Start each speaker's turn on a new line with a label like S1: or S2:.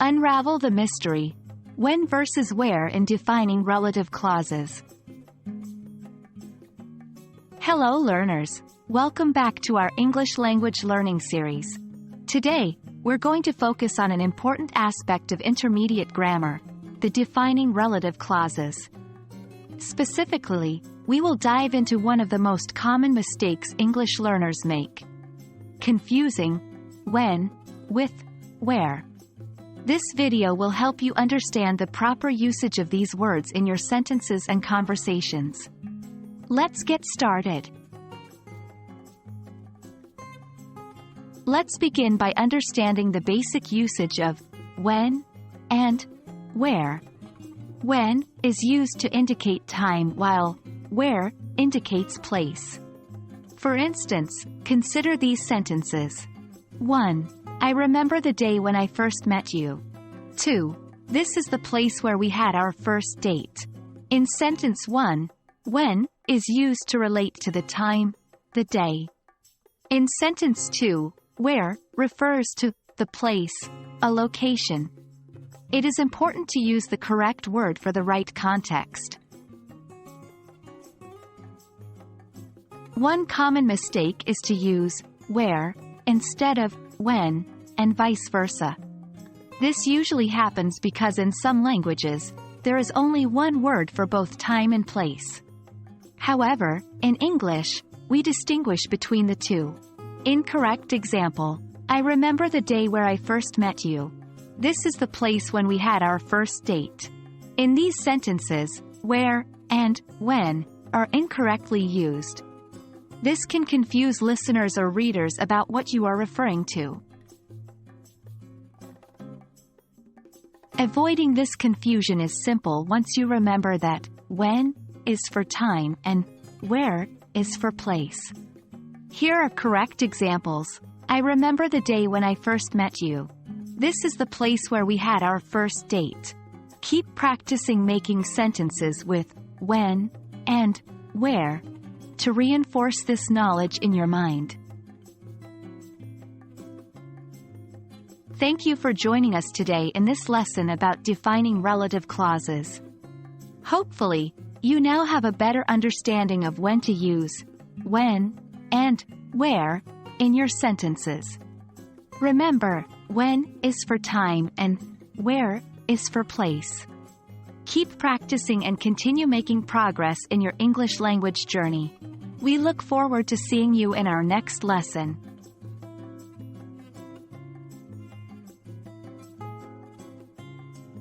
S1: Unravel the mystery. When versus where in defining relative clauses. Hello learners. Welcome back to our English language learning series. Today, we're going to focus on an important aspect of intermediate grammar, the defining relative clauses. Specifically, we will dive into one of the most common mistakes English learners make: confusing when with where. This video will help you understand the proper usage of these words in your sentences and conversations. Let's get started. Let's begin by understanding the basic usage of when and where. When is used to indicate time, while where indicates place. For instance, consider these sentences. 1. I remember the day when I first met you. 2. This is the place where we had our first date. In sentence 1, when is used to relate to the time, the day. In sentence 2, where refers to the place, a location. It is important to use the correct word for the right context. One common mistake is to use where instead of when, and vice versa. This usually happens because in some languages, there is only one word for both time and place. However, in English, we distinguish between the two. Incorrect example: I remember the day where I first met you. This is the place when we had our first date. In these sentences, where and when are incorrectly used. This can confuse listeners or readers about what you are referring to. Avoiding this confusion is simple once you remember that when is for time and where is for place. Here are correct examples. I remember the day when I first met you. This is the place where we had our first date. Keep practicing making sentences with when and where to reinforce this knowledge in your mind. Thank you for joining us today in this lesson about defining relative clauses. Hopefully, you now have a better understanding of when to use when and where in your sentences. Remember, when is for time and where is for place. Keep practicing and continue making progress in your English language journey. We look forward to seeing you in our next lesson.